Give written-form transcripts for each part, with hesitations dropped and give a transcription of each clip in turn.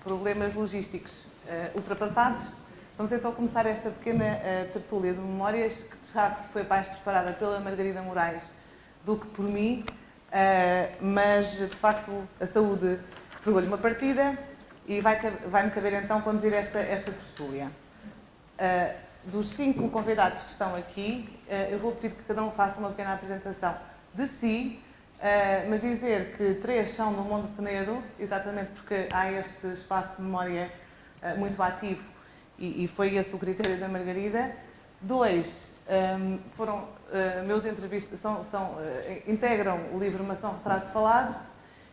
problemas logísticos ultrapassados, vamos então começar esta pequena tertúlia de memórias, que de facto foi mais preparada pela Margarida Moraes do que por mim, mas de facto a saúde pegou-lhe uma partida e vai-me caber então conduzir esta tertúlia. Dos 5 convidados que estão aqui, eu vou pedir que cada um faça uma pequena apresentação de si, mas dizer que 3 são do Monte Penedo, exatamente porque há este espaço de memória muito ativo e foi esse o critério da Margarida. 2 foram meus entrevistas, integram o livro Mação Retrato Falado,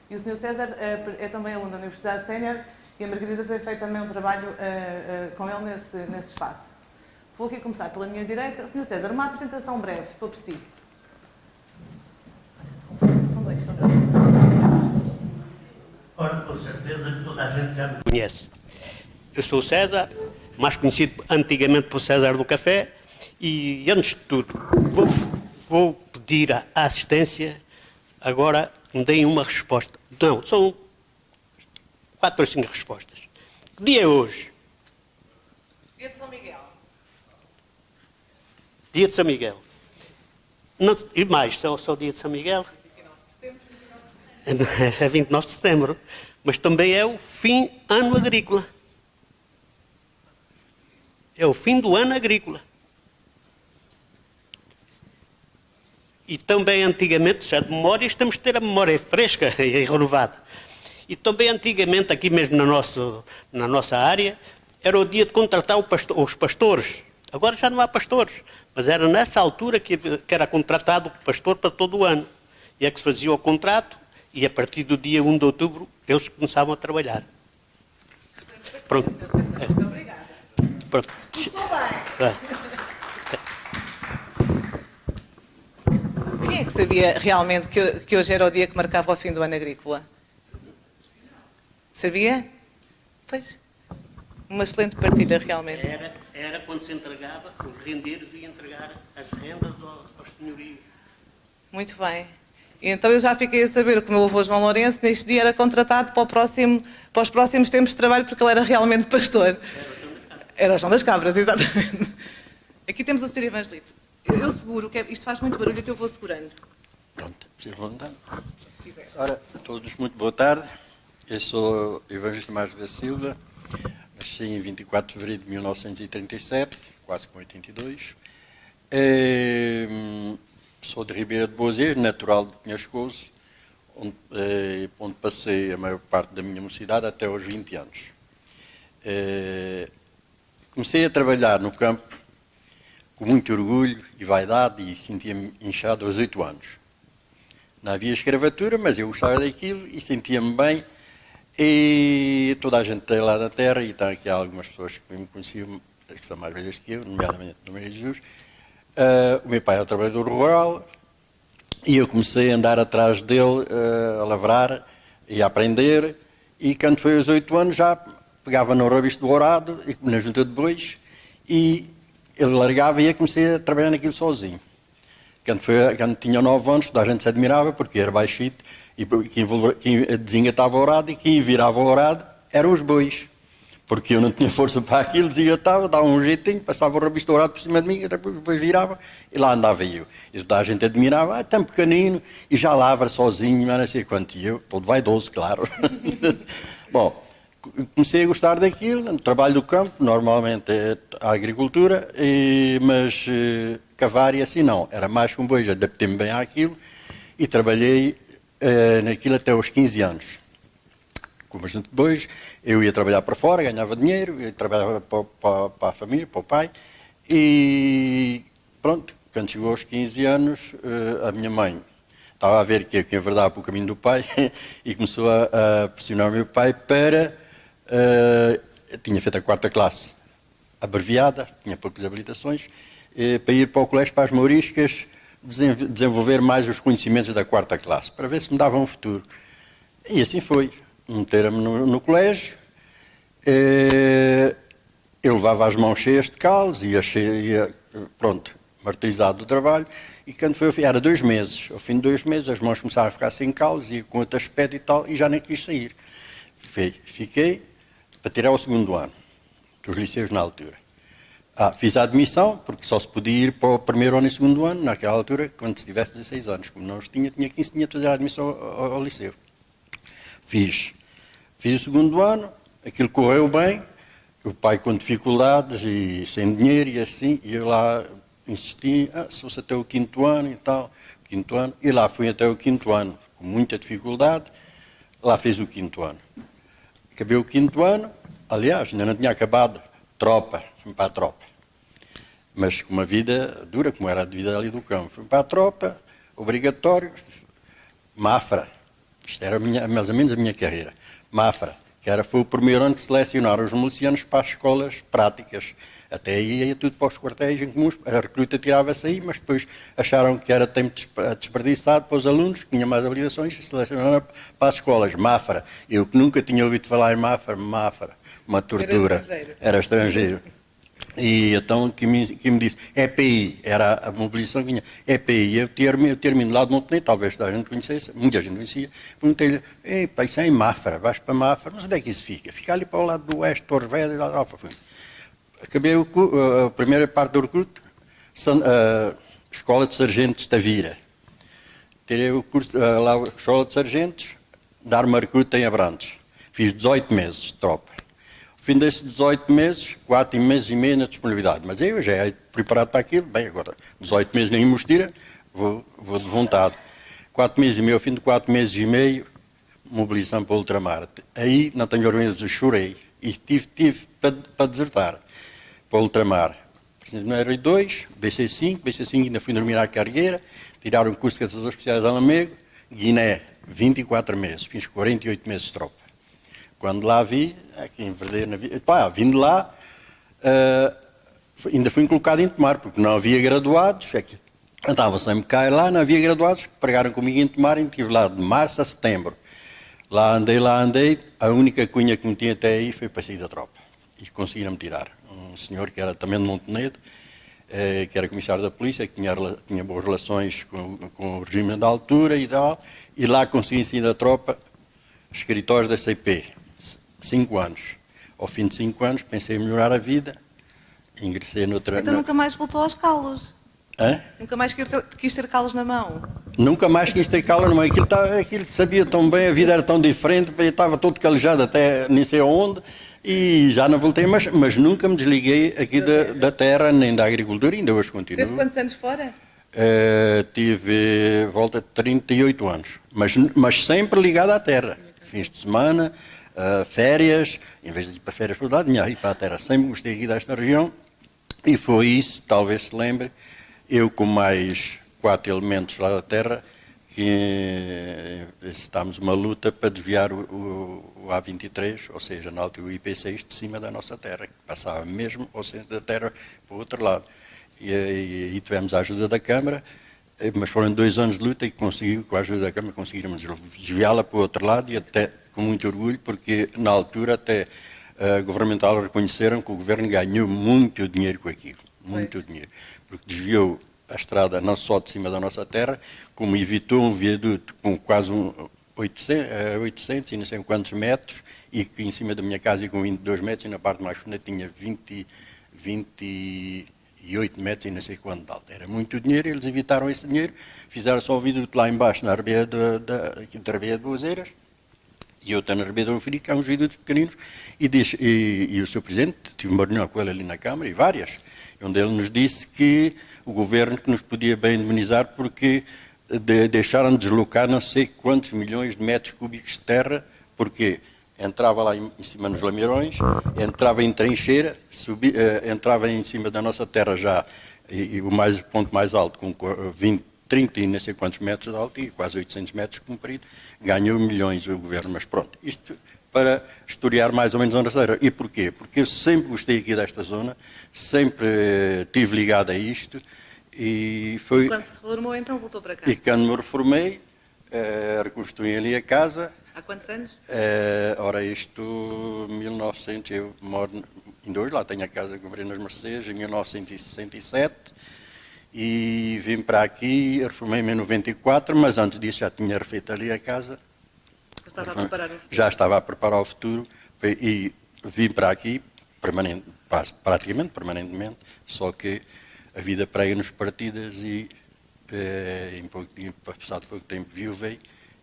e o Sr. César é também aluno da Universidade Sénior e a Margarida tem feito também um trabalho com ele nesse espaço. Vou aqui começar pela minha direita. Sr. César, uma apresentação breve sobre si. São dois. Ora, com certeza que toda a gente já me conhece. Eu sou o César, mais conhecido antigamente por César do Café, e antes de tudo, vou pedir a assistência, agora me deem uma resposta. Não, são 4 ou 5 respostas. Que dia é hoje? Dia de São Miguel. Dia de São Miguel. Não, e mais, só o dia de São Miguel? 29 de setembro. É 29 de setembro. Mas também é o fim ano agrícola. É o fim do ano agrícola. E também antigamente, já de memórias, temos de ter a memória fresca e renovada. E também antigamente, aqui mesmo na nossa área, era o dia de contratar os pastores. Agora já não há pastores, mas era nessa altura que era contratado o pastor para todo o ano. E é que se fazia o contrato e a partir do dia 1 de outubro eles começavam a trabalhar. Pronto. Muito obrigada. Pronto. Começou bem. Quem é que sabia realmente que hoje era o dia que marcava o fim do ano agrícola? Sabia? Pois. Uma excelente partilha, realmente. Era quando se entregava, os rendeiros iam entregar as rendas aos senhorios. Muito bem. E então eu já fiquei a saber que o meu avô João Lourenço, neste dia, era contratado para os próximos tempos de trabalho, porque ele era realmente pastor. Era o João das Cabras, exatamente. Aqui temos o Sr. Evangelito. Eu seguro, que isto faz muito barulho, então eu vou segurando. Pronto, preciso voltar. Ora, a todos, muito boa tarde. Eu sou Evangelista Marques da Silva, nasci em 24 de fevereiro de 1937, quase com 82. Sou de Ribeira de Boazeiro, natural de Penhascoso, onde passei a maior parte da minha mocidade até aos 20 anos. Comecei a trabalhar no campo com muito orgulho e vaidade e sentia-me inchado aos 8 anos. Não havia escravatura, mas eu gostava daquilo e sentia-me bem. E toda a gente tem lá na terra, e está aqui algumas pessoas que me conheciam, que são mais velhas que eu, nomeadamente no Maria de Jesus. O meu pai era trabalhador rural e eu comecei a andar atrás dele, a lavrar e a aprender. E quando foi aos 8 anos já pegava no rabicho do orado, na junta de bois, e ele largava e eu comecei a trabalhar naquilo sozinho. Quando tinha 9 anos, toda a gente se admirava porque era baixito e quem desengatava o orado e quem virava o orado eram os bois. Porque eu não tinha força para aquilo, desengatava, dava um jeitinho, passava o rabicho do orado por cima de mim, e depois virava e lá andava eu. E toda a gente admirava, tão pequenino e já lavra sozinho, não sei quanto. E eu, todo vaidoso, claro. Bom, comecei a gostar daquilo, no trabalho do campo, normalmente é a agricultura, mas cavar e assim não, era mais com bois, adaptei-me bem àquilo e trabalhei naquilo até aos 15 anos. Como a gente depois, eu ia trabalhar para fora, ganhava dinheiro, eu trabalhava para a família, para o pai, e pronto, quando chegou aos 15 anos, a minha mãe estava a ver que eu enverdava para o caminho do pai e começou a pressionar o meu pai para... tinha feito a 4ª classe abreviada, tinha poucas habilitações, para ir para o colégio para as Mouriscas, desenvolver mais os conhecimentos da 4ª classe, para ver se me dava um futuro. E assim foi. Meteram-me no colégio, eu levava as mãos cheias de calos, ia pronto, martirizado do trabalho, e quando foi, era 2 meses, ao fim de 2 meses as mãos começaram a ficar sem calos, e com outro aspecto e tal, e já nem quis sair. Fiquei, para tirar o segundo ano dos liceus na altura. Fiz a admissão, porque só se podia ir para o primeiro ano e segundo ano, naquela altura, quando se tivesse 16 anos. Como não os tinha 15, tinha de fazer a admissão ao liceu. Fiz o segundo ano, aquilo correu bem, o pai com dificuldades e sem dinheiro e assim, e eu lá insisti, se fosse até o quinto ano e tal, e lá fui até o quinto ano, com muita dificuldade, lá fiz o quinto ano. Acabei o quinto ano, aliás, ainda não tinha acabado, fui para a tropa. Mas com uma vida dura, como era a vida ali do campo. Fui para a tropa, obrigatório, Mafra. Isto era mais ou menos a minha carreira. Mafra, foi o primeiro ano que selecionaram os milicianos para as escolas práticas. Até aí ia tudo para os quartéis em comuns, a recruta tirava-se aí, mas depois acharam que era tempo desperdiçado para os alunos, que tinham mais obrigações, e selecionaram para as escolas. Mafra. Eu que nunca tinha ouvido falar em Mafra, uma tortura. Era estrangeiro. E então que me disse, EPI, era a mobilização que vinha, EPI, eu termino lá de Montenegro, talvez a gente conhecesse, muita gente conhecia, perguntei-lhe, isso é em Mafra, vais para Mafra, mas onde é que isso fica? Fica ali para o lado do oeste, Torres Vedras, lá fui. Acabei a primeira parte do recruto, Escola de Sargentos de Tavira. Tirei o curso lá, Escola de Sargentos, de arma recruta em Abrantes. Fiz 18 meses de tropa. Ao fim desses 18 meses, 4 meses e meio na disponibilidade. Mas eu já ia preparado para aquilo. Bem, agora, 18 meses nem Mostira, vou de vontade. 4 meses e meio, ao fim de 4 meses e meio, mobilização para o ultramar. Aí, não tenho vergonha de dizer, chorei. E tive para desertar para o ultramar. Presidente do R2, BC5 ainda fui dormir à cargueira, tiraram o curso de caçadores especiais a Lamego, Guiné, 24 meses, fiz 48 meses de tropa. Quando lá vi, aqui em Verdadeiro, vindo lá, ainda fui colocado em Tomar, porque não havia graduados, andava sempre cá e lá, não havia graduados, pregaram comigo em Tomar, e estive lá de março a setembro. Lá andei, a única cunha que me tinha até aí foi para sair da tropa, e conseguiram-me tirar. Um senhor que era também de Montenegro, que era comissário da polícia, que tinha boas relações com o regime da altura e tal, e lá consegui sair da tropa, escritórios da CP, 5 anos. Ao fim de 5 anos pensei em melhorar a vida, ingressei noutra... Então nunca mais voltou aos calos? Hã? Nunca mais quis ter calos na mão? Nunca mais quis ter calos na mão, aquilo sabia tão bem, a vida era tão diferente, eu estava todo calejado até nem sei onde, e já não voltei, mas nunca me desliguei aqui da terra, nem da agricultura, ainda hoje continuo. Teve quantos anos fora? Tive volta de 38 anos, mas sempre ligado à terra. Fins de semana, férias, em vez de ir para férias para o lado, tinha ir para a terra. Sempre gostei aqui desta região e foi isso, talvez se lembre, eu com mais 4 elementos lá da terra, que estamos uma luta para desviar o A23, ou seja, na altura o IP6 de cima da nossa terra, que passava mesmo ao centro da terra para o outro lado. E tivemos a ajuda da Câmara, mas foram 2 anos de luta e com a ajuda da Câmara conseguimos desviá-la para o outro lado e até com muito orgulho, porque na altura até governamental reconheceram que o governo ganhou muito dinheiro com aquilo, muito dinheiro, porque desviou a estrada não só de cima da nossa terra, como evitou um viaduto com quase 800 e não sei quantos metros, e que em cima da minha casa e com 22 metros, e na parte mais funda tinha 28 metros e não sei quanto de alto. Era muito dinheiro, eles evitaram esse dinheiro, fizeram só o viaduto lá embaixo, na Arbeia de Boazeiras, e outra na Arbeia de Onfiri, que há uns viadutos pequeninos, e o Sr. Presidente, tive uma reunião com ele ali na Câmara, e várias, onde ele nos disse que o governo que nos podia bem indemnizar porque deixaram de deslocar não sei quantos milhões de metros cúbicos de terra, porque entrava lá em cima nos lameirões, entrava em trincheira, entrava em cima da nossa terra já, e o ponto mais alto, com 30 e não sei quantos metros de alto e quase 800 metros comprido, ganhou milhões o governo, mas pronto, isto para historiar mais ou menos a nossa terra. E porquê? Porque eu sempre gostei aqui desta zona, sempre estive ligado a isto, e foi... E quando se reformou, então voltou para cá? E quando me reformei, reconstruí ali a casa. Há quantos anos? Ora, isto, 1900, eu moro ainda hoje, lá tenho a casa que comprei nas Mercedes, em 1967, e vim para aqui, reformei-me em 94, mas antes disso já tinha refeito ali a casa. Estava a preparar o futuro. Já estava a preparar o futuro, e vim para aqui praticamente permanentemente, só que a vida prega-nos partidas e passado pouco tempo viuvei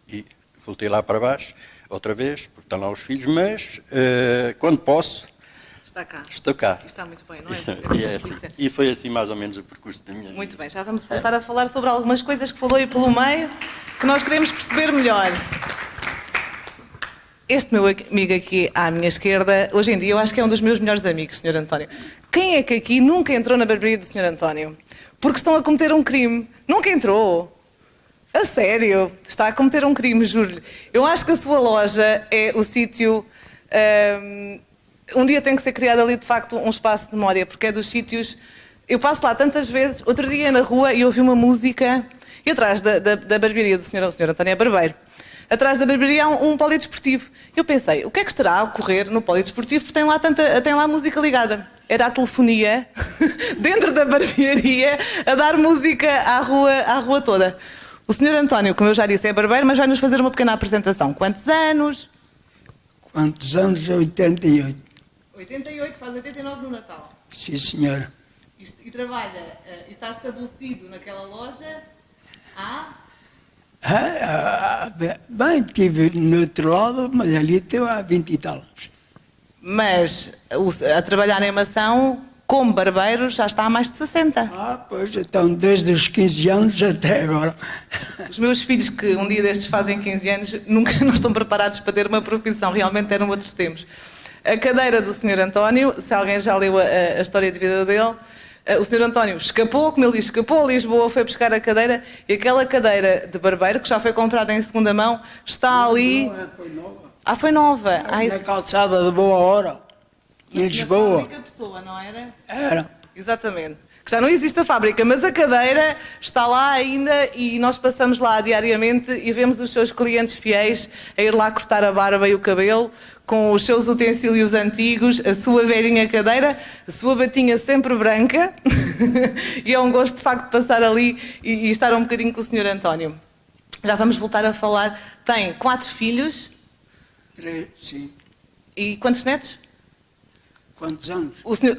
e voltei lá para baixo outra vez, porque estão lá os filhos, mas quando posso, Está cá. estou cá. Está muito bem, não é? Assim. E foi assim mais ou menos o percurso da minha vida. Muito bem, já vamos voltar a falar sobre algumas coisas que falou aí pelo meio, que nós queremos perceber melhor. Este meu amigo aqui à minha esquerda, hoje em dia eu acho que é um dos meus melhores amigos, Sr. António. Quem é que aqui nunca entrou na barbearia do Sr. António? Porque estão a cometer um crime. Nunca entrou. A sério. Está a cometer um crime, juro-lhe. Eu acho que a sua loja é o sítio... um dia tem que ser criado ali, de facto, um espaço de memória, porque é dos sítios... Eu passo lá tantas vezes. Outro dia na rua e ouvi uma música e atrás da barbearia do Sr. António é barbeiro. Atrás da barbearia há um polidesportivo. Eu pensei, o que é que estará a ocorrer no polidesportivo? Porque tem lá música ligada. Era a telefonia, dentro da barbearia, a dar música à rua toda. O Sr. António, como eu já disse, é barbeiro, mas vai-nos fazer uma pequena apresentação. Quantos anos? Quantos anos? 88. 88, faz 89 no Natal. Sim, senhor. E trabalha, e está estabelecido naquela loja há... Bem, estive no outro lado, mas ali estou há 20 e tal anos. Mas a trabalhar em Mação, como barbeiro, já está há mais de 60. Pois, então desde os 15 anos até agora. Os meus filhos, que um dia destes fazem 15 anos, nunca não estão preparados para ter uma profissão, realmente eram outros tempos. A cadeira do Sr. António, se alguém já leu a história de vida dele, o Sr. António escapou, como ele diz, escapou a Lisboa, foi buscar a cadeira, e aquela cadeira de barbeiro, que já foi comprada em segunda mão, está ali... Não, foi nova. Foi nova. Na calçada de Boa Hora, em Lisboa. Na fábrica Pessoa, não era? Era. Exatamente. Que já não existe a fábrica, mas a cadeira está lá ainda e nós passamos lá diariamente e vemos os seus clientes fiéis a ir lá cortar a barba e o cabelo com os seus utensílios antigos, a sua velhinha cadeira, a sua batinha sempre branca e é um gosto de facto passar ali e estar um bocadinho com o Sr. António. Já vamos voltar a falar. Tem 4 filhos. 3, sim. E quantos netos? Quantos anos?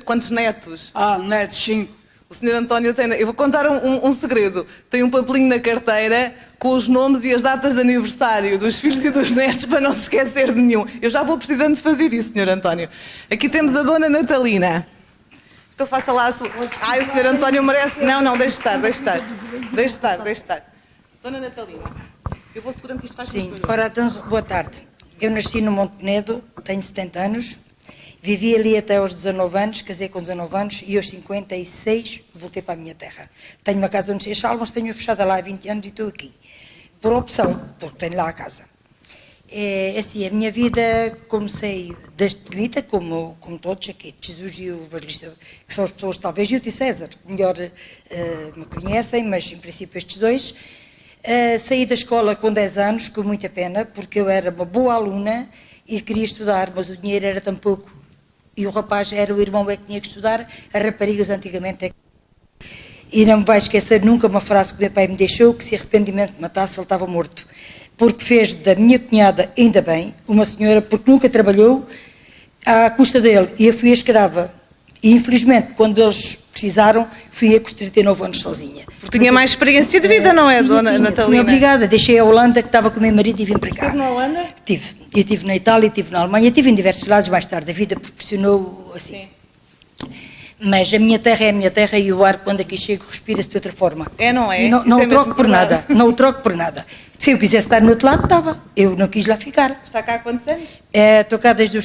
Quantos netos? Netos, 5. O Sr. António tem... Eu vou contar um segredo. Tem um papelinho na carteira com os nomes e as datas de aniversário dos filhos e dos netos para não se esquecer de nenhum. Eu já vou precisando de fazer isso, Sr. António. Aqui temos a Dona Natalina. Então faça lá a sua... o Sr. António merece... Não, deixe estar. Dona Natalina, eu vou segurando que isto faz Sim, ora, então, boa tarde. Eu nasci no Monte Penedo, tenho 70 anos. Vivi ali até aos 19 anos, casei com 19 anos e aos 56 voltei para a minha terra. Tenho uma casa no Seixal, mas tenho fechada lá há 20 anos e estou aqui. Por opção, porque tenho lá a casa. É assim, a minha vida comecei desde pequenita, como todos aqui, Jesus e o Evangelista, que são as pessoas, talvez, e o Tio César, melhor me conhecem, mas em princípio estes dois. Saí da escola com 10 anos, com muita pena, porque eu era uma boa aluna e queria estudar, mas o dinheiro era tão pouco. E o rapaz era o irmão que tinha que estudar, as raparigas antigamente é que... E não me vai esquecer nunca uma frase que o meu pai me deixou, que se arrependimento me matasse, ele estava morto. Porque fez da minha cunhada, ainda bem, uma senhora, porque nunca trabalhou, à custa dele, e eu fui a escrava. E infelizmente, quando eles precisaram, fui eu com os 39 anos sozinha. Porque tinha mais experiência de vida, não é, Dona Natalina? Fui obrigada, deixei a Holanda, que estava com o meu marido, e vim para cá. Esteve na Holanda? Tive. Eu estive na Itália, estive na Alemanha, estive em diversos lados mais tarde. A vida proporcionou assim. Sim. Mas a minha terra é a minha terra e o ar, quando aqui chego, respira-se de outra forma. Não é? E não o troco por nada. Não o troco por nada. Se eu quisesse estar no outro lado, estava. Eu não quis lá ficar. Está cá há quantos anos? Estou cá desde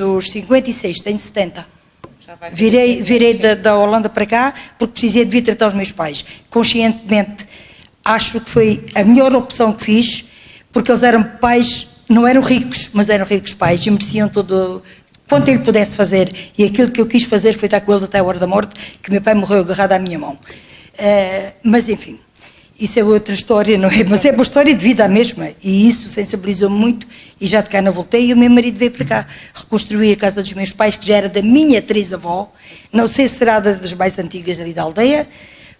os 56, tenho 70. Virei da Holanda para cá porque precisei de vir tratar os meus pais. Conscientemente, acho que foi a melhor opção que fiz, porque eles eram pais, não eram ricos, mas eram ricos pais e mereciam todo quanto ele pudesse fazer. E aquilo que eu quis fazer foi estar com eles até a hora da morte, que meu pai morreu agarrado à minha mão. Mas enfim, isso é outra história, não é? Mas é uma história de vida a mesma, e isso sensibilizou-me muito, e já de cá não voltei, e o meu marido veio para cá, reconstruir a casa dos meus pais, que já era da minha trisavó, não sei se será das mais antigas ali da aldeia,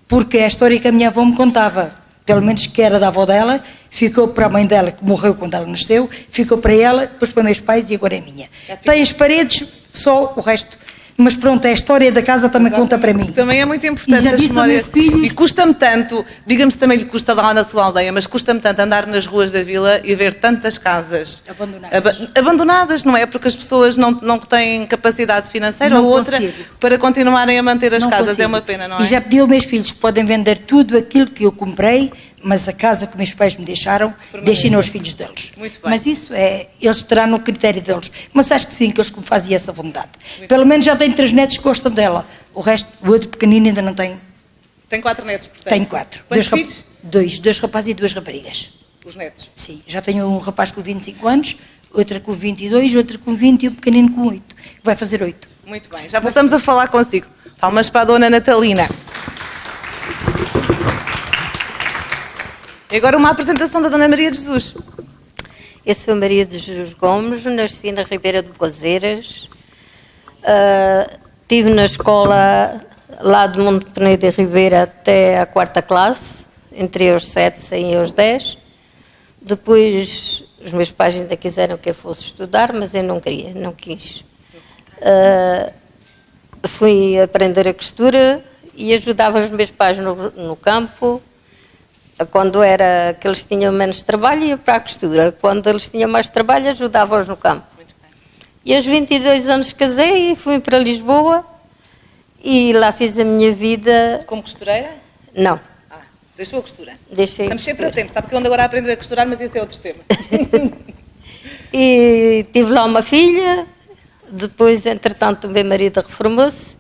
porque é a história que a minha avó me contava, pelo menos que era da avó dela, ficou para a mãe dela, que morreu quando ela nasceu, ficou para ela, depois para meus pais e agora é minha. Tem as paredes, só o resto. Mas pronto, a história da casa também conta para mim. Também é muito importante as memórias. E custa-me tanto, diga-me se também lhe custa lá na sua aldeia, mas custa-me tanto andar nas ruas da vila e ver tantas casas abandonadas, não é? Porque as pessoas não têm capacidade financeira ou outra para continuarem a manter as casas. É uma pena, não é? E já pedi aos meus filhos que podem vender tudo aquilo que eu comprei, mas a casa que meus pais me deixaram, deixem aos filhos deles. Muito bem. Mas isso eles terão no critério deles. Mas acho que sim, que eles fazem essa vontade. Pelo menos já tenho 3 netos que gostam dela. O resto, o outro pequenino ainda não tem. Tem 4 netos, portanto? Tenho 4. Quantos filhos? 2 rapazes e 2 raparigas. Os netos? Sim, já tenho um rapaz com 25 anos, outra com 22, outra com 20 e um pequenino com 8, que vai fazer 8. Muito bem, já voltamos a falar consigo. Palmas para a Dona Natalina. E agora uma apresentação da Dona Maria de Jesus. Eu sou Maria de Jesus Gomes, nasci na Ribeira de Boazeiras. Estive na escola lá de Monte Penedo e Ribeira até a 4ª classe, entrei aos 7, saí aos 10. Depois os meus pais ainda quiseram que eu fosse estudar, mas eu não queria, não quis. Fui aprender a costura e ajudava os meus pais no campo. Quando era que eles tinham menos trabalho, ia para a costura. Quando eles tinham mais trabalho, ajudava-os no campo. E aos 22 anos casei e fui para Lisboa e lá fiz a minha vida. Como costureira? Não. Deixou a costura? Deixei. Estamos sempre a tempo, sabe que eu ando agora a aprender a costurar, mas esse é outro tema. E tive lá uma filha, depois, entretanto, o meu marido reformou-se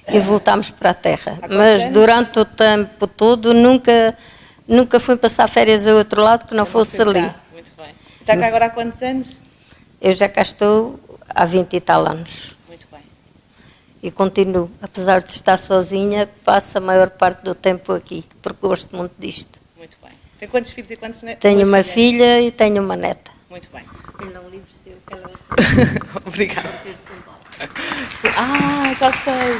e voltámos para a terra. Mas durante o tempo todo nunca fui passar férias a outro lado que não fosse ali. Muito bem. Está cá agora há quantos anos? Eu já cá estou há 20 e tal anos. Muito bem. E continuo, apesar de estar sozinha, passo a maior parte do tempo aqui, porque gosto muito disto. Muito bem. Tem quantos filhos e quantos netos? Tenho uma filha e tenho uma neta. Muito bem. Tenho um livro seu, que ela... Obrigada. Já sei.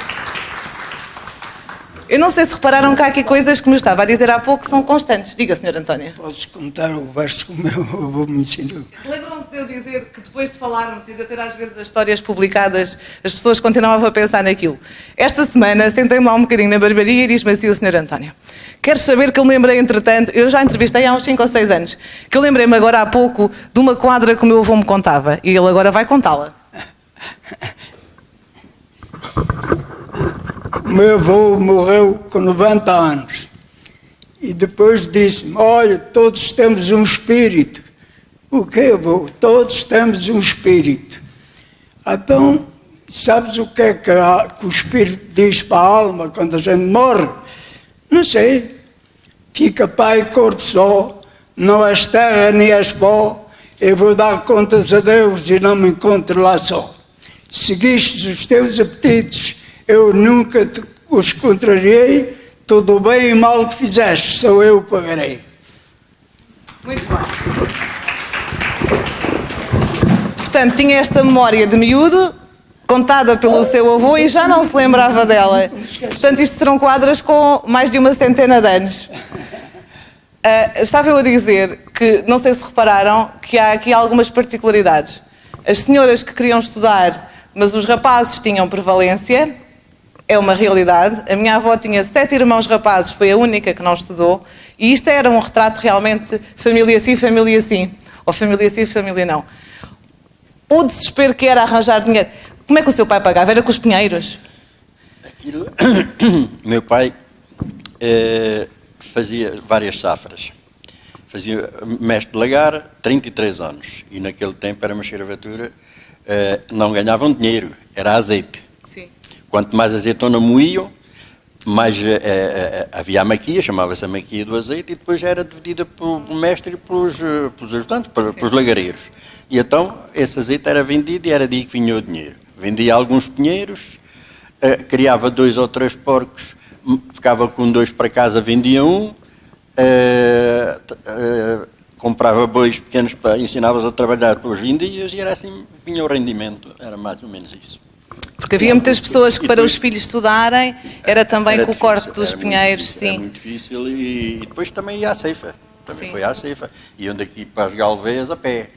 Eu não sei se repararam que há aqui coisas que me estava a dizer há pouco que são constantes. Diga, Sr. António. Posso contar o verso que o meu avô me ensinou? Lembram-se de eu dizer que depois de falarmos e de ter às vezes as histórias publicadas, as pessoas continuavam a pensar naquilo. Esta semana sentei-me lá um bocadinho na barbearia e diz-me assim o Sr. António: queres saber que eu me lembrei, entretanto, eu já entrevistei há uns 5 ou 6 anos, que eu lembrei-me agora há pouco de uma quadra que o meu avô me contava e ele agora vai contá-la. O meu avô morreu com 90 anos e depois disse-me: olha, todos temos um espírito. O que, avô? Todos temos um espírito. Então, sabes o que é que o espírito diz para a alma quando a gente morre? Não sei. Fica pai e corpo só, não és terra nem és pó. Eu vou dar contas a Deus e não me encontro lá só. Seguiste os teus apetites, eu nunca os contrariei, tudo bem e mal que fizeste, só eu pagarei. Muito bem. Portanto, tinha esta memória de miúdo, contada pelo seu avô e já não se lembrava dela. Portanto, isto serão quadras com mais de uma centena de anos. Estava eu a dizer que, não sei se repararam, que há aqui algumas particularidades. As senhoras que queriam estudar, mas os rapazes tinham prevalência, é uma realidade. A minha avó tinha 7 irmãos rapazes, foi a única que não estudou, e isto era um retrato realmente família sim, família sim. Ou família sim, família não. O desespero que era arranjar dinheiro. Como é que o seu pai pagava? Era com os pinheiros? Meu pai fazia várias safras. Fazia mestre de lagar, 33 anos. E naquele tempo era uma escravatura, não ganhavam dinheiro, era azeite. Sim. Quanto mais azeitona moíam, mais havia a maquia, chamava-se a maquia do azeite, e depois era dividida pelo mestre e pelos ajudantes, pelos lagareiros. E então esse azeite era vendido e era daí que vinha o dinheiro. Vendia alguns pinheiros, criava 2 ou 3 porcos, ficava com 2 para casa, vendia um, comprava bois pequenos para ensiná-los a trabalhar pelos dias e era assim, vinha o rendimento, era mais ou menos isso. Porque havia muitas pessoas que, para os filhos estudarem, era também Era com o corte difícil, dos era muito pinheiros, difícil, Era sim. muito difícil e depois também ia à ceifa. Também Sim. foi à ceifa. Iam daqui para as Galveias a pé.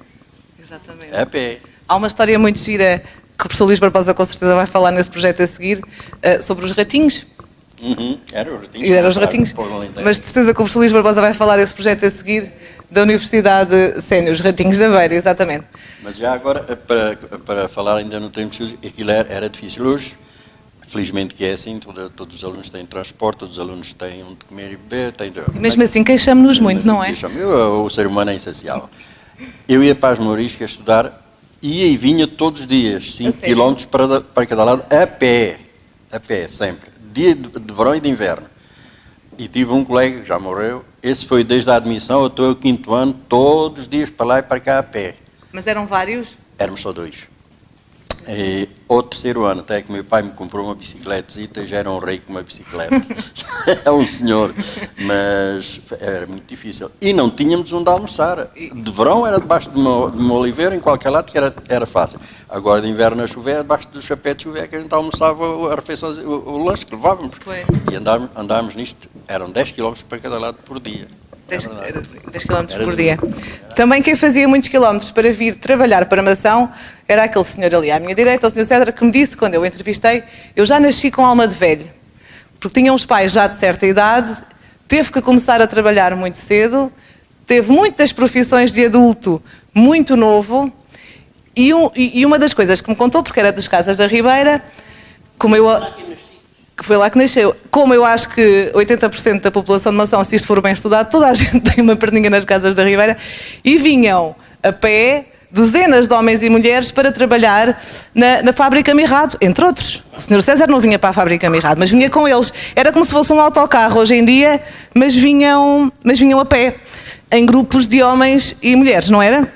Exatamente. A pé. Há uma história muito gira que o professor Luís Barbosa com certeza vai falar nesse projeto a seguir, sobre os ratinhos. Era os ratinhos. E eram os ratinhos. Mas de certeza que o professor Luís Barbosa vai falar desse projeto a seguir da Universidade Sénior, os ratinhos da Beira, exatamente. Mas já agora, para falar ainda no termo de aquilo era difícil. Hoje, felizmente que é assim, todos os alunos têm transporte, todos os alunos têm onde comer e beber. E mesmo assim queixamos-nos muito, não é? O ser humano é essencial. Eu ia para as Mouriscas estudar, ia e vinha todos os dias, 5 sério? km para cada lado, a pé, sempre, dia de verão e de inverno. E tive um colega que já morreu, esse foi desde a admissão até o 5º ano, todos os dias para lá e para cá a pé. Mas eram vários? Éramos só 2. E ao 3º ano, até que meu pai me comprou uma bicicletezita, já era um rei com uma bicicleta. É um senhor, mas era muito difícil. E não tínhamos onde almoçar. De verão era debaixo de uma oliveira, em qualquer lado, que era fácil. Agora de inverno a chover, debaixo do chapéu de chover, que a gente almoçava a refeição, o lanche que levávamos. Foi. E andávamos nisto, eram 10 km para cada lado por dia. 10 km por dia. Também quem fazia muitos quilómetros para vir trabalhar para Mação era aquele senhor ali à minha direita, o senhor César, que me disse, quando eu o entrevistei, eu já nasci com alma de velho. Porque tinha uns pais já de certa idade, teve que começar a trabalhar muito cedo, teve muitas profissões de adulto muito novo, e uma das coisas que me contou, porque era das Casas da Ribeira, que foi lá que nasceu. Como eu acho que 80% da população de Mação, se isto for bem estudado, toda a gente tem uma perninha nas Casas da Ribeira, e vinham a pé dezenas de homens e mulheres para trabalhar na fábrica Mirrado, entre outros. O Sr. César não vinha para a fábrica Mirrado, mas vinha com eles. Era como se fosse um autocarro hoje em dia, mas vinham a pé, em grupos de homens e mulheres, não era?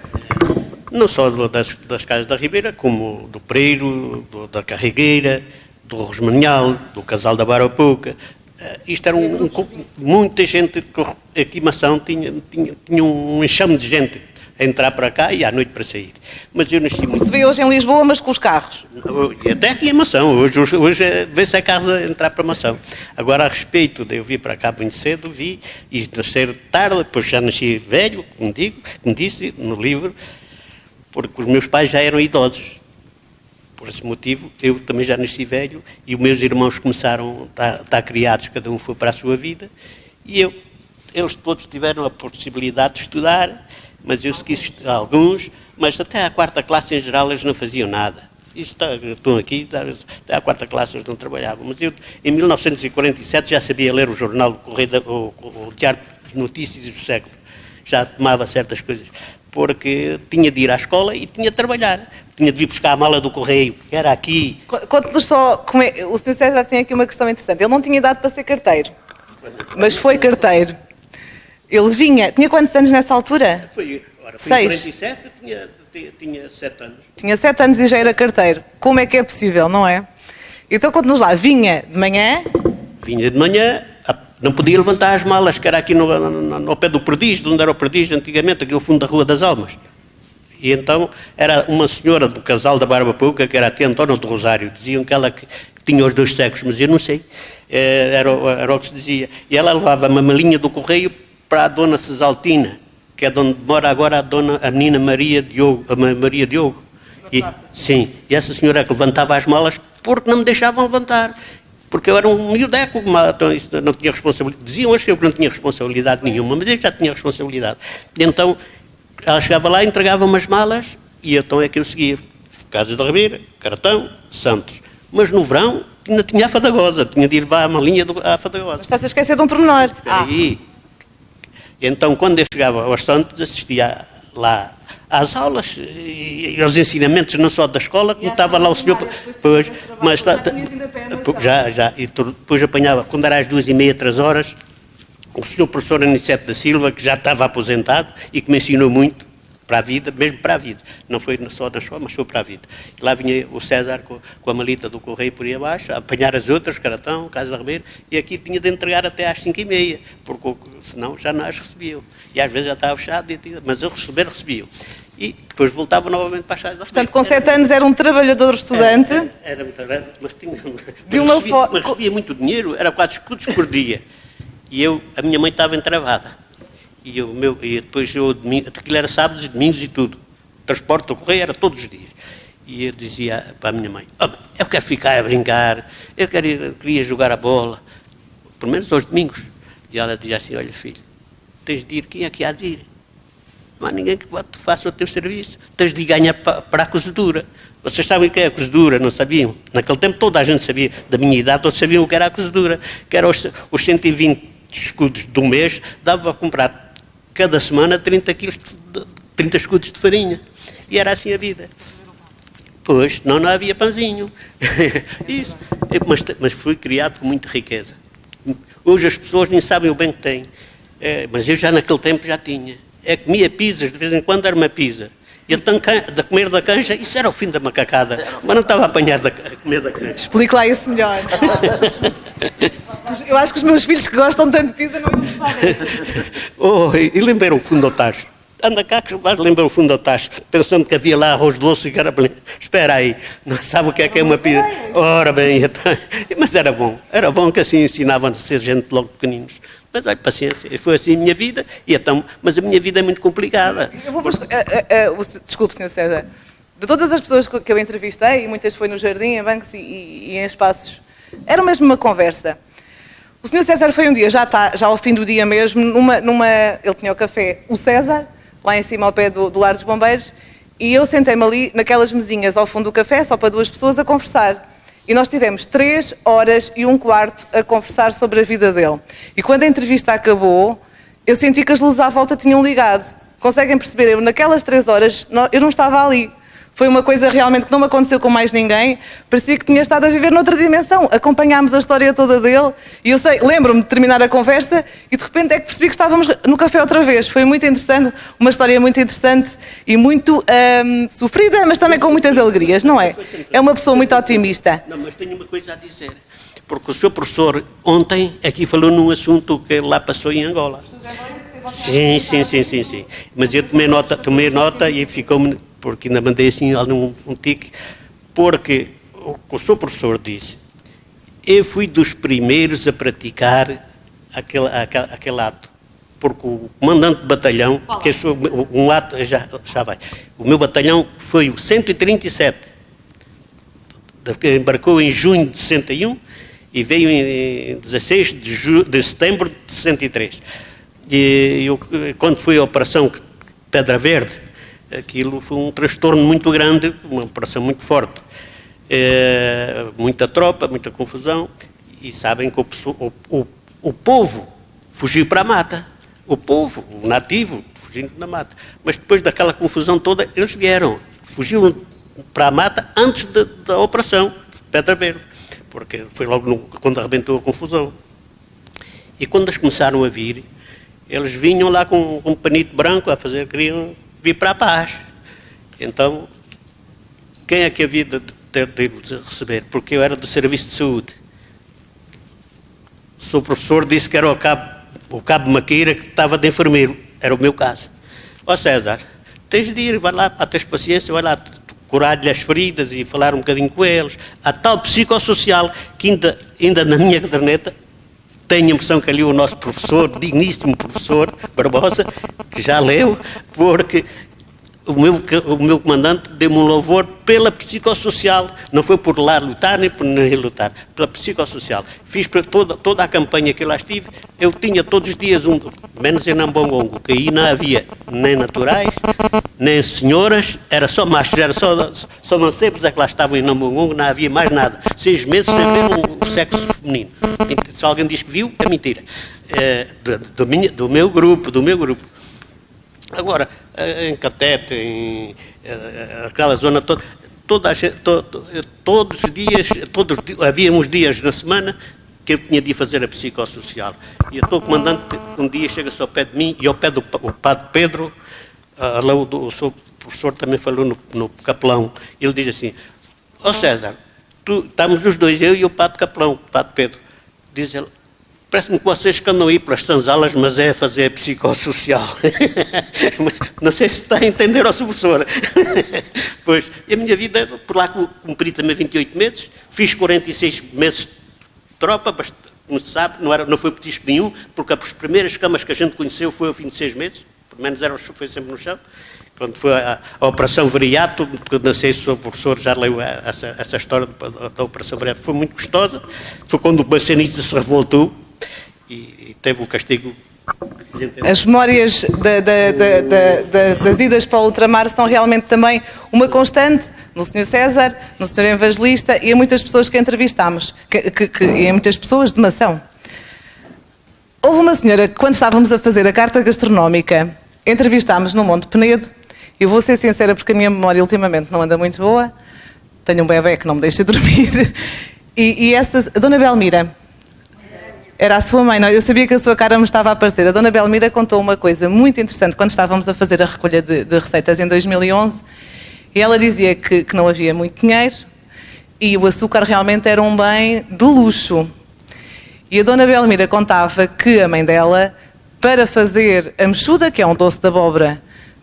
Não só das Casas da Ribeira, como do Pereiro, da Carregueira, do Rosmanhal, do Casal da Barapuca. Isto era muita gente, aqui em Mação tinha um enxame de gente a entrar para cá e à noite para sair. Mas eu nasci muito... Se vê hoje em Lisboa, mas com os carros. E até aqui em Mação. Hoje vê-se a casa entrar para Mação. Agora, a respeito de eu vir para cá muito cedo, vi, e nascer tarde, depois já nasci velho, como disse no livro, porque os meus pais já eram idosos. Por esse motivo, eu também já nasci velho e os meus irmãos começaram a estar criados, cada um foi para a sua vida, e eles todos tiveram a possibilidade de estudar, mas eu quis estudar alguns, mas até à 4ª classe em geral eles não faziam nada. Estão aqui, até à 4ª classe eles não trabalhavam, mas eu em 1947 já sabia ler o jornal do Correio, o Diário de Notícias do Século, já tomava certas coisas, porque tinha de ir à escola e tinha de trabalhar. Tinha de vir buscar a mala do correio, que era aqui. Conte-nos só, o Sr. César já tinha aqui uma questão interessante. Ele não tinha idade para ser carteiro, mas foi carteiro. Ele vinha, tinha quantos anos nessa altura? Foi em 47, tinha 7 anos. Tinha 7 anos e já era carteiro. Como é que é possível, não é? Então conte-nos lá, vinha de manhã? Vinha de manhã, não podia levantar as malas, que era aqui no pé do Perdiz, de onde era o Perdiz antigamente, aqui no fundo da Rua das Almas. E então era uma senhora do Casal da Barba Pouca, que era a tia Antónia do Rosário, diziam que ela que tinha os 2 sexos, mas eu não sei, era o que se dizia. E ela levava uma malinha do correio para a dona Cesaltina, que é onde mora agora a menina Maria Diogo. Sim, e essa senhora que levantava as malas porque não me deixavam levantar. Porque eu era um miudeco, então não tinha responsabilidade. Diziam hoje que eu não tinha responsabilidade nenhuma, mas eu já tinha responsabilidade. E então ela chegava lá, entregava umas malas e então é que eu seguia. Casas da Ribeira, Cartão, Santos. Mas no verão ainda tinha a Fadagosa, tinha de ir levar a malinha à Fadagosa. Mas está-se a esquecer de um pormenor. E então, quando eu chegava aos Santos, assistia lá às aulas e aos ensinamentos, não só da escola, como estava lá o senhor... Depois, mas já, e depois apanhava, quando era às 2h30, 3 horas, o senhor professor Aniceto da Silva, que já estava aposentado e que me ensinou muito para a vida, mesmo para a vida. Não foi só na escola, mas foi para a vida. E lá vinha o César com a malita do correio por aí abaixo, a apanhar as outras, Caratão, Casa da Ribeira, e aqui tinha de entregar até às 5h30, porque senão já não as recebiam. E às vezes já estava fechado, mas eu recebia. e depois voltava novamente para a Chaves. Portanto, com 7 anos era um trabalhador estudante. Era muito grande, mas tinha... De uma mas recebia muito dinheiro, era 4 escudos por dia. E a minha mãe estava entravada. E depois aquilo era sábados e domingos e tudo. O transporte do correio era todos os dias. E eu dizia para a minha mãe, eu quero ficar a brincar, eu queria jogar a bola, pelo menos aos domingos. E ela dizia assim, olha filho, tens de ir, quem é que há de ir? Não há ninguém que faça o teu serviço, tens de ganhar para a cozedura. Vocês sabem o que é a cozedura, não sabiam? Naquele tempo toda a gente sabia, da minha idade, todos sabiam o que era a cozedura, que era os 120 escudos do mês, dava para comprar cada semana 30 escudos de farinha. E era assim a vida. Pois, não havia pãozinho. Isso. Mas fui criado com muita riqueza. Hoje as pessoas nem sabem o bem que têm. Mas eu já naquele tempo já tinha. Comia pizzas, de vez em quando era uma pizza. E então, de comer da canja, isso era o fim da macacada. Mas não estava a apanhar a comer da canja. Explique lá isso melhor. Eu acho que os meus filhos que gostam tanto de pizza não iam gostar. E lembrei o fundo do tacho. Anda cá que vais lembrar o fundo do tacho, pensando que havia lá arroz doce e que era... Espera aí, não sabe o que é uma pizza? Ora bem, então... Mas era bom que assim ensinavam a ser gente logo pequeninos. Mas olha, paciência, foi assim a minha vida, mas a minha vida é muito complicada. Desculpe, Sr. César, de todas as pessoas que eu entrevistei, e muitas foi no jardim, em bancos e em espaços, era mesmo uma conversa. O Sr. César foi um dia, já ao fim do dia mesmo, ele tinha o café, o César, lá em cima ao pé do Lar dos Bombeiros, e eu sentei-me ali naquelas mesinhas ao fundo do café, só para 2 pessoas, a conversar. E nós tivemos 3 horas e 1/4 a conversar sobre a vida dele. E quando a entrevista acabou, eu senti que as luzes à volta tinham ligado. Conseguem perceber? Naquelas 3 horas, eu não estava ali. Foi uma coisa realmente que não me aconteceu com mais ninguém. Parecia que tinha estado a viver noutra dimensão. Acompanhámos a história toda dele. E lembro-me de terminar a conversa e de repente é que percebi que estávamos no café outra vez. Foi muito interessante, uma história muito interessante e muito sofrida, mas também com muitas alegrias, não é? É uma pessoa muito otimista. Não, mas tenho uma coisa a dizer. Porque o seu professor ontem aqui falou num assunto que lá passou em Angola. Sim. Mas eu tomei nota e ficou-me... Porque ainda mandei assim um tique, porque o seu professor disse, eu fui dos primeiros a praticar aquele ato, porque o comandante de batalhão, que é um ato, já vai, o meu batalhão foi o 137, que embarcou em junho de 61 e veio em 16 de setembro de 63. E quando foi a Operação Pedra Verde, aquilo foi um transtorno muito grande, uma operação muito forte. Muita tropa, muita confusão, e sabem que o povo fugiu para a mata. O povo, o nativo, fugindo da mata. Mas depois daquela confusão toda, eles fugiram para a mata antes da operação Pedra Verde, porque foi logo quando arrebentou a confusão. E quando eles começaram a vir, eles vinham lá com um panito branco queriam vir para a paz. Então, quem é que havia de receber? Porque eu era do Serviço de Saúde. O seu professor disse que era o cabo Maqueira que estava de enfermeiro. Era o meu caso. Ó César, tens de ir, vai lá, tens paciência, vai lá curar-lhe as feridas e falar um bocadinho com eles. A tal psicossocial que ainda na minha caderneta tenho a impressão que ali o nosso professor, digníssimo professor Barbosa, que já leu, porque o meu comandante deu-me um louvor pela psicossocial, não foi por lá lutar nem por nem lutar, pela psicossocial. Fiz para toda a campanha que eu lá estive, eu tinha todos os dias menos em Nambongongo, que aí não havia nem naturais, nem senhoras, era só machos, era só mancebos é que lá estavam em Nambongongo, não havia mais nada. 6 meses sem ver o sexo feminino. Se alguém diz que viu, é mentira. Do meu grupo. Agora, em Catete, aquela zona toda, todos os dias, havia uns dias na semana que eu tinha de ir fazer a psicossocial. E o teu comandante, um dia, chega-se ao pé de mim e ao pé do padre Pedro, lá o seu professor também falou no capelão, ele diz assim, ó César, estamos os dois, eu e o padre capelão, o padre Pedro, diz ele, Parece-me que vocês que andam aí pelas sanzalas, mas é fazer psicossocial. Não sei se está a entender, ó professor. Pois, a minha vida, por lá cumpri também 28 meses, fiz 46 meses de tropa, como se sabe, não foi petisco nenhum, porque as primeiras camas que a gente conheceu foi ao fim de 6 meses, pelo menos foi sempre no chão. Quando foi a Operação Variato, não sei se o professor já leu essa história da Operação Variato, foi muito gostosa, foi quando o Bacenista se revoltou e teve o castigo. As memórias das idas para o ultramar são realmente também uma constante no Sr. César, no Sr. Evangelista e a muitas pessoas que entrevistámos, e a muitas pessoas de Mação. Houve uma senhora que, quando estávamos a fazer a carta gastronómica, entrevistámos no Monte Penedo. Eu vou ser sincera porque a minha memória ultimamente não anda muito boa. Tenho um bebê que não me deixa dormir. E essa, a Dona Belmira, era a sua mãe, não? Eu sabia que a sua cara me estava a aparecer. A Dona Belmira contou uma coisa muito interessante quando estávamos a fazer a recolha de receitas em 2011. E ela dizia que não havia muito dinheiro e o açúcar realmente era um bem de luxo. E a Dona Belmira contava que a mãe dela, para fazer a mexuda, que é um doce de abóbora,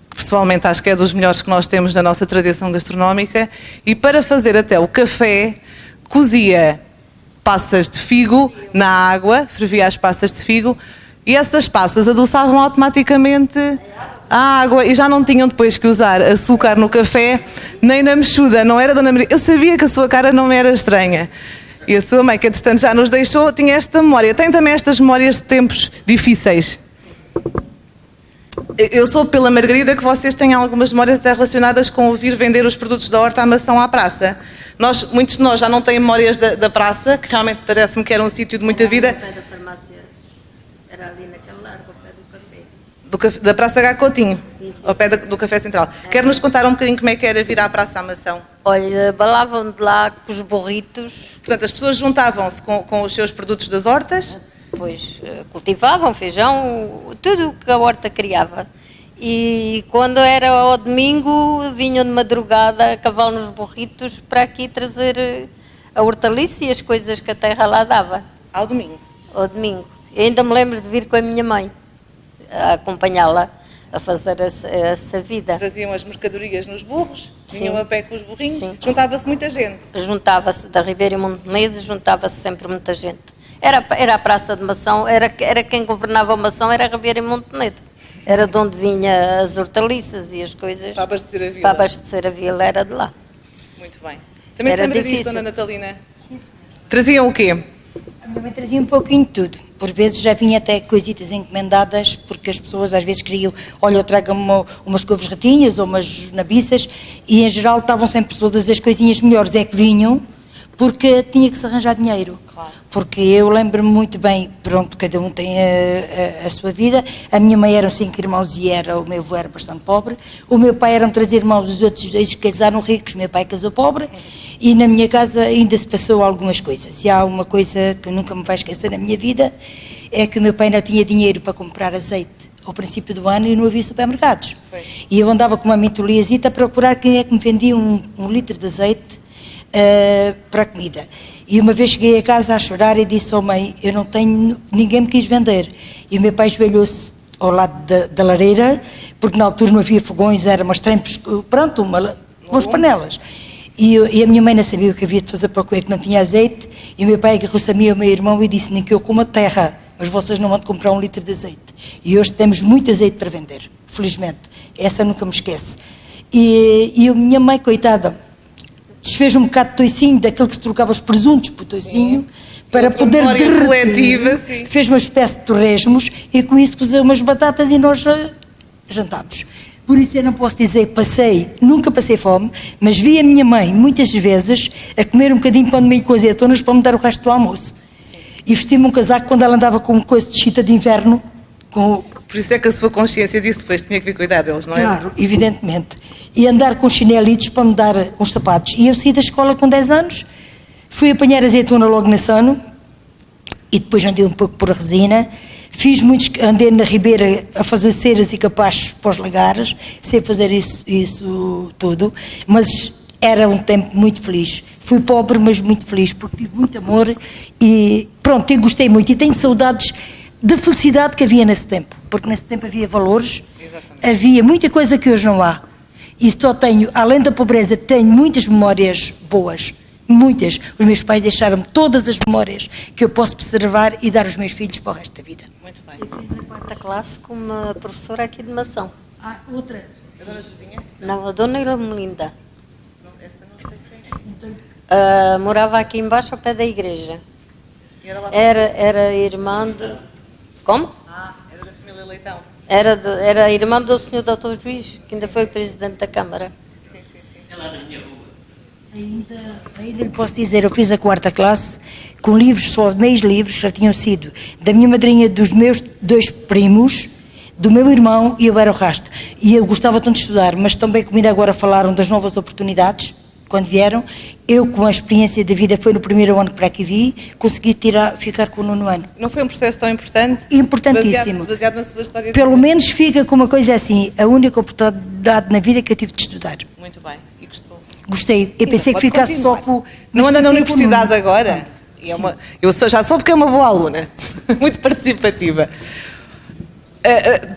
que pessoalmente acho que é dos melhores que nós temos na nossa tradição gastronómica, e para fazer até o café, cozia passas de figo na água, fervia as passas de figo, e essas passas adoçavam automaticamente a água, e já não tinham depois que usar açúcar no café, nem na mexuda, não era, Dona Maria? Eu sabia que a sua cara não me era estranha. E a sua mãe, que entretanto já nos deixou, tinha esta memória. Tem também estas memórias de tempos difíceis. Eu soube pela Margarida que vocês têm algumas memórias relacionadas com ouvir vender os produtos da horta à Mação à praça. Muitos de nós já não têm memórias da praça, que realmente parece-me que era um sítio de muita vida. Ao pé da farmácia, era ali naquele largo, ao pé do café. Da Praça H. Coutinho, Sim. ao pé do Café Central. Quer-nos contar um bocadinho como é que era vir à Praça à Mação? Olha, balavam de lá com os burritos. Portanto, as pessoas juntavam-se com os seus produtos das hortas. Depois cultivavam feijão, tudo o que a horta criava. E quando era ao domingo, vinham de madrugada a cavalo nos burritos para aqui trazer a hortaliça e as coisas que a terra lá dava. Ao domingo? Ao domingo. Eu ainda me lembro de vir com a minha mãe, a acompanhá-la a fazer essa vida. Traziam as mercadorias nos burros, vinham Sim. a pé com os burrinhos, Sim. juntava-se muita gente. Juntava-se, da Ribeira e Montenedo, juntava-se sempre muita gente. Era a Praça de Mação, era quem governava a Mação, era a Ribeira e Montenedo. Era de onde vinha as hortaliças e as coisas. Para abastecer a vila. Para abastecer a vila, era de lá. Muito bem. Também se Era lembra disto, difícil. Dona Natalina? Sim, traziam o quê? A minha mãe trazia um pouquinho de tudo. Por vezes já vinha até coisitas encomendadas, porque as pessoas às vezes queriam, olha, eu trago-me umas couves retinhas ou umas nabiças, e em geral estavam sempre todas as coisinhas melhores é que vinham, porque tinha que se arranjar dinheiro. Claro. Porque eu lembro-me muito bem, pronto, cada um tem a sua vida. A minha mãe eram 5 irmãos e o meu avô era bastante pobre. O meu pai eram 3 irmãos, os outros 2 casaram ricos, o meu pai casou pobre. E na minha casa ainda se passou algumas coisas. E há uma coisa que nunca me vai esquecer na minha vida, é que o meu pai não tinha dinheiro para comprar azeite ao princípio do ano e não havia supermercados. Foi. E eu andava com uma mitoliazita a procurar quem é que me vendia um litro de azeite para a comida. E uma vez cheguei a casa a chorar e disse à mãe, eu não tenho, ninguém me quis vender. E o meu pai esvelhou-se ao lado da lareira, porque na altura não havia fogões, eram umas trempos, pronto, umas panelas. E a minha mãe não sabia o que havia de fazer para comer, que não tinha azeite, e o meu pai agarrou-se a mim e ao meu irmão e disse, nem que eu coma terra, mas vocês não vão comprar 1 litro de azeite. E hoje temos muito azeite para vender, felizmente. Essa nunca me esquece. E a minha mãe, coitada, desfez um bocado de toicinho, daquele que se trocava os presuntos por toicinho, para Outra poder memória derreter. coletiva, sim. Fez uma espécie de torresmos e com isso cozeu umas batatas e nós jantámos. Por isso eu não posso dizer que nunca passei fome, mas vi a minha mãe muitas vezes a comer um bocadinho de pão de milho com azeitonas para me dar o resto do almoço. Sim. E vestia-me um casaco quando ela andava com coisa de chita de inverno. Por isso é que a sua consciência disse depois tinha que vir cuidar deles, não é? Claro, evidentemente. E andar com chinelitos para me dar uns sapatos. E eu saí da escola com 10 anos, fui apanhar azeitona logo na Sano, e depois andei um pouco por resina, andei na Ribeira a fazer ceras e capachos para os lagares, sei fazer isso tudo, mas era um tempo muito feliz. Fui pobre, mas muito feliz, porque tive muito amor e pronto, eu gostei muito. E tenho saudades da felicidade que havia nesse tempo, porque nesse tempo havia valores, havia muita coisa que hoje não há. E só tenho, além da pobreza, tenho muitas memórias boas, muitas. Os meus pais deixaram-me todas as memórias que eu posso preservar e dar aos meus filhos para o resto da vida. Muito bem. Eu fiz a 4ª classe com uma professora aqui de Mação. Outra. A dona Josinha? Não, a Dona Irmelinda. Essa não sei quem é. Morava aqui embaixo ao pé da igreja. E era lá Era irmã de... Como? era da família Leitão. Era irmã do senhor doutor Juiz, que ainda foi presidente da Câmara. Sim, sim, sim. Ela na minha rua. Ainda lhe posso dizer, eu fiz a 4ª classe com livros, só meios livros, já tinham sido da minha madrinha, dos meus 2 primos, do meu irmão, e eu era o resto. E eu gostava tanto de estudar, mas também comigo agora falaram das novas oportunidades, quando vieram. Eu, com a experiência da vida, foi no primeiro ano que para aqui vi, consegui ficar com o 9º ano. Não foi um processo tão importante? Importantíssimo. Baseado na sua história de Pelo vida? menos fica com uma coisa assim, a única oportunidade na vida que eu tive de estudar. Muito bem. E gostou? Gostei. Eu pensei que Pode ficasse continuar. só com... Não mas anda na fiquei com o universidade Nuno. agora? E eu já soube que é uma boa aluna. Muito participativa.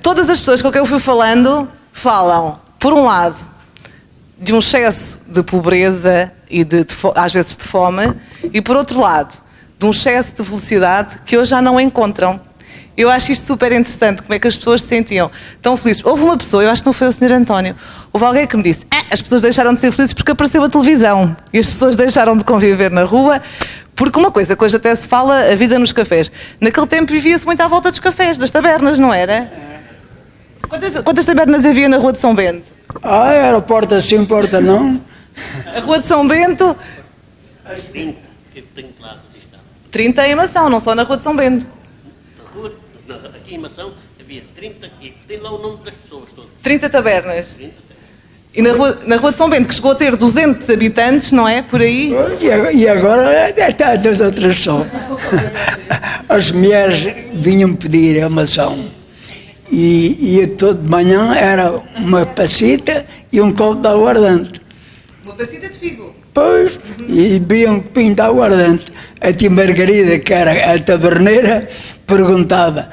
Todas as pessoas com quem eu fui falando falam, por um lado, de um excesso de pobreza e às vezes de fome, e por outro lado, de um excesso de felicidade que hoje já não encontram. Eu acho isto super interessante, como é que as pessoas se sentiam tão felizes. Houve uma pessoa, eu acho que não foi o Sr. António, houve alguém que me disse, as pessoas deixaram de ser felizes porque apareceu a televisão, e as pessoas deixaram de conviver na rua, porque uma coisa que hoje até se fala, a vida nos cafés. Naquele tempo vivia-se muito à volta dos cafés, das tabernas, não era? Quantas tabernas havia na Rua de São Bento? Era porta sim, porta não. A Rua de São Bento, As 30, que eu tenho de lado distante. 30 em Mação, não só na Rua de São Bento. Aqui em Mação havia 30 e tem lá o nome das pessoas todas. 30 tabernas. 30. E na Rua de São Bento, que chegou a ter 200 habitantes, não é? Por aí. E agora está 2 ou 3 só. As mulheres vinham pedir a maçã. E todo de manhã era uma passita e um copo de aguardente. Uma passita de figo. Pois, e bebiam um copinho de aguardente. A tia Margarida, que era a taberneira, perguntava: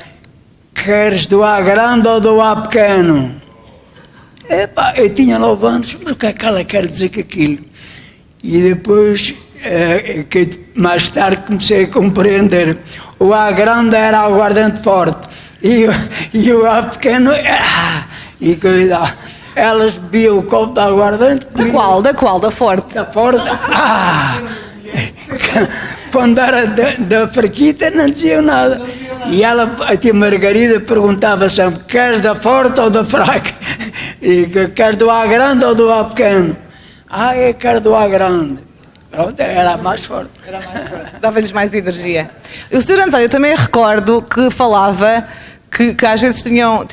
queres do A grande ou do A pequeno? Epá, eu tinha 9 anos, mas o que é que ela quer dizer com aquilo? E depois, que mais tarde, comecei a compreender. O A grande era aguardente forte e o A pequeno e cuidado. Elas bebiam o copo de aguardente. Da qual? Da qual? Da forte? Da forte. Quando era da fraquita não diziam nada. E ela, a tia Margarida, perguntava sempre: queres da forte ou da fraca? E queres do A grande ou do A pequeno? Eu quero do A grande. Pronto, era mais forte. Era mais forte. Dava-lhes mais energia. O Sr. António também recordo que falava que às vezes tinham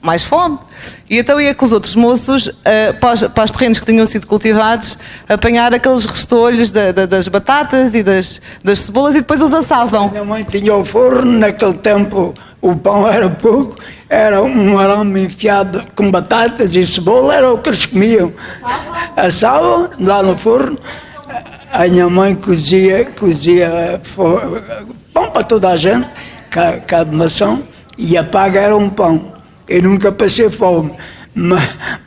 mais fome. E então ia com os outros moços para os terrenos que tinham sido cultivados apanhar aqueles restolhos das batatas e das cebolas e depois os assavam. Minha mãe tinha o forno, naquele tempo o pão era pouco, era um arame enfiado com batatas e cebola, era o que eles comiam. Assavam lá no forno. A minha mãe cozia pão para toda a gente, cá de Mação, e a paga era um pão. Eu nunca passei fome,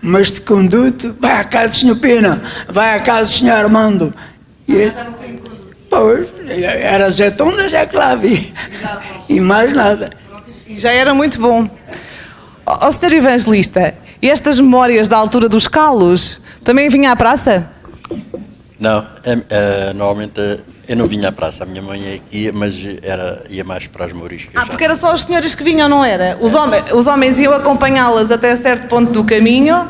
mas de conduto, vai à casa do Sr. Pina, vai à casa do Sr. Armando. Pois, era azeitonas, é que lá vi, e mais nada. E já era muito bom. Ó Sr. Evangelista, e estas memórias da altura dos calos, também vinha à praça? Não, normalmente eu não vinha à praça, a minha mãe ia, mas ia mais para as moriscas. Porque era só as senhoras que vinham, não era? Os homens iam acompanhá-las até certo ponto do caminho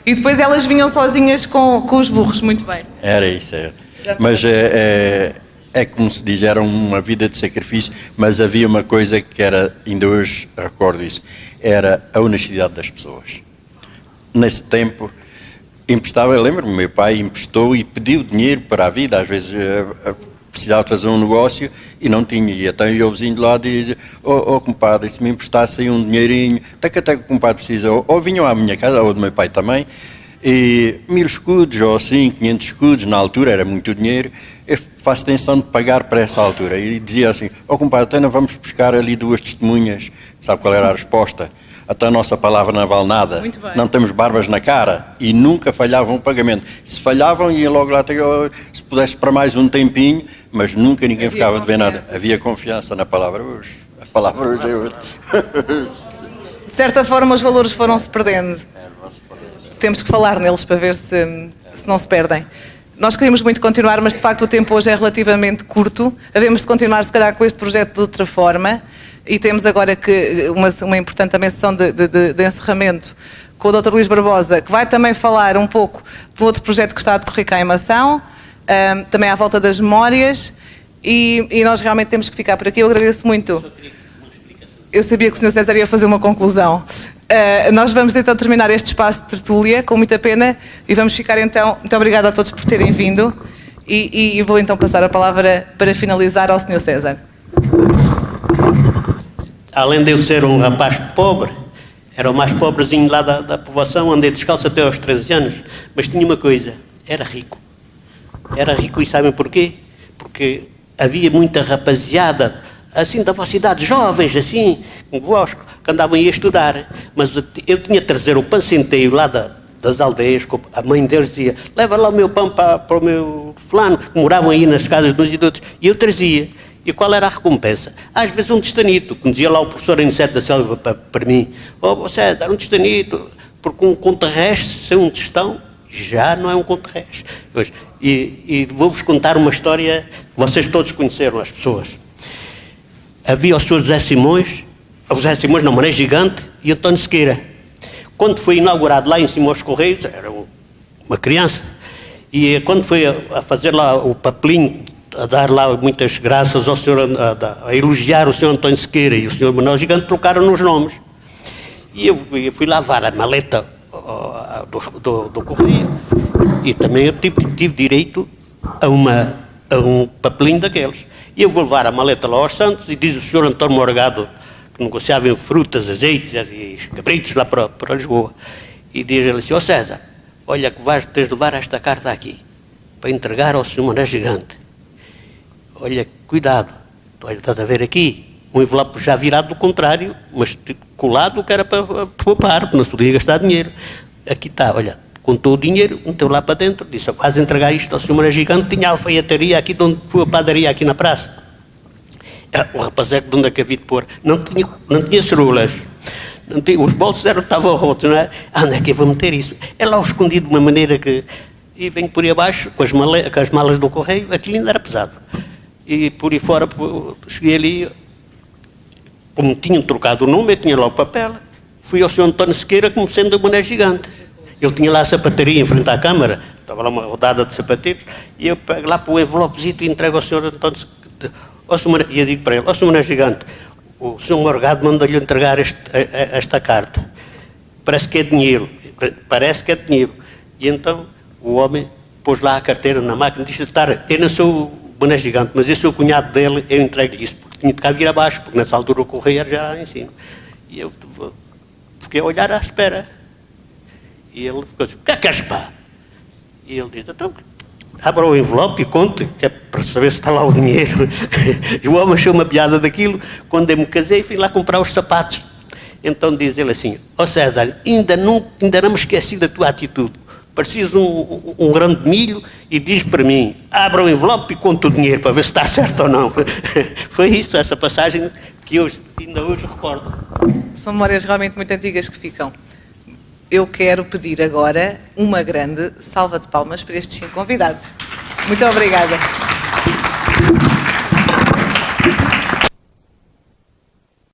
e depois elas vinham sozinhas com os burros, muito bem. Era isso, era. Mas é como se diz, era uma vida de sacrifício, mas havia uma coisa que era, ainda hoje recordo isso, era a honestidade das pessoas. Nesse tempo, emprestava, eu lembro-me, meu pai emprestou e pediu dinheiro para a vida, às vezes precisava fazer um negócio e não tinha, e então eu vizinho de lá dizia: compadre, se me emprestasse aí um dinheirinho, até que o compadre precisa, ou vinham à minha casa, ou do meu pai também, E 1000 escudos ou assim, 500 escudos, na altura era muito dinheiro, eu faço intenção de pagar para essa altura. E dizia assim, compadre, até não vamos buscar ali 2 testemunhas. Sabe qual era a resposta? Até a nossa palavra não vale nada. Muito bem. Não temos barbas na cara. E nunca falhavam o pagamento. Se falhavam, ia logo lá, se pudesse para mais um tempinho, mas nunca ninguém ficava de ver nada. Havia confiança na palavra hoje. A palavra hoje é hoje. De certa forma, os valores foram-se perdendo. Temos que falar neles para ver se não se perdem. Nós queríamos muito continuar, mas de facto o tempo hoje é relativamente curto. Havemos de continuar, se calhar, com este projeto de outra forma. E temos agora que uma importante também sessão de encerramento com o Dr. Luís Barbosa, que vai também falar um pouco de outro projeto que está a decorrer cá em Mação, também à volta das memórias, e nós realmente temos que ficar por aqui. Eu agradeço muito. Eu sabia que o Sr. César ia fazer uma conclusão. Nós vamos então terminar este espaço de tertúlia, com muita pena, e vamos ficar então... Muito obrigada a todos por terem vindo, e vou então passar a palavra para finalizar ao Sr. César. Além de eu ser um rapaz pobre, era o mais pobrezinho lá da povoação, andei descalço até aos 13 anos, mas tinha uma coisa, era rico. Era rico, e sabem porquê? Porque havia muita rapaziada, assim da vossa idade, jovens, assim, convosco, que andavam aí a estudar, mas eu tinha de trazer o pão centeio lá das aldeias, a mãe deles dizia, leva lá o meu pão para o meu fulano, que moravam aí nas casas dos e outros, e eu trazia. E qual era a recompensa? Às vezes um testanito, como dizia lá o professor Aniceto da Selva para mim, César, um testanito, porque um conterrestre sem um testão já não é um conterrestre. E vou-vos contar uma história que vocês todos conheceram, as pessoas. Havia o Sr. José Simões não, Mané Gigante, e António Sequeira. Quando foi inaugurado lá em cima aos Correios, era uma criança, e quando foi a fazer lá o papelinho, a dar lá muitas graças ao senhor, a elogiar o Sr. António Sequeira e o Sr. Manuel Gigante, trocaram nos nomes. E eu fui lavar a maleta do correio, e também eu tive direito a um papelinho daqueles. E eu vou levar a maleta lá aos Santos, e diz o Sr. António Morgado, que negociava em frutas, azeites e cabritos lá para Lisboa, e diz ele assim, César, olha que vais ter de levar esta carta aqui, para entregar ao Sr. Manuel Gigante. Olha, cuidado, olha, estás a ver aqui, um envelope já virado do contrário, mas colado que era para poupar, porque não se podia gastar dinheiro. Aqui está, olha, contou o dinheiro, meteu lá para dentro, disse, vais entregar isto ao Sr. Manuel Gigante, tinha a alfaiataria aqui, de onde foi a padaria aqui na praça. O rapazeco de onde é que havia de pôr, não tinha cerulas, os bolsos estavam rotos, não é? Onde é que eu vou meter isso? É lá escondido de uma maneira que... E venho por aí abaixo, com as malas do correio, aquilo ainda era pesado. E por aí fora, cheguei ali, como tinham trocado o nome, eu tinha lá o papel, fui ao Sr. António Sequeira como sendo o Mané Gigante. Ele tinha lá a sapataria em frente à Câmara, estava lá uma rodada de sapateiros, e eu pego lá para o envelopezito e entrego ao Sr. António Sequeira. E eu digo para ele, Sr. Mané Gigante, o Sr. Morgado manda-lhe entregar esta carta. Parece que é dinheiro. E então o homem pôs lá a carteira na máquina e disse, eu não sou o Mané Gigante, mas eu sou o cunhado dele, eu entrego-lhe isso, porque tinha de cá vir abaixo, porque nessa altura o correio era já lá em cima. E eu fiquei a olhar à espera. E ele ficou assim, o que é que és, pá? E ele disse, então, abra o envelope e conte, que é para saber se está lá o dinheiro. E o homem achou uma piada daquilo. Quando eu me casei, fui lá comprar os sapatos. Então diz ele assim, César, ainda não me esqueci da tua atitude. Preciso um grão de milho e diz para mim, abra o envelope e conta o dinheiro para ver se está certo ou não. Foi isso, essa passagem que ainda hoje recordo. São memórias realmente muito antigas que ficam. Eu quero pedir agora uma grande salva de palmas para estes 5 convidados. Muito obrigada.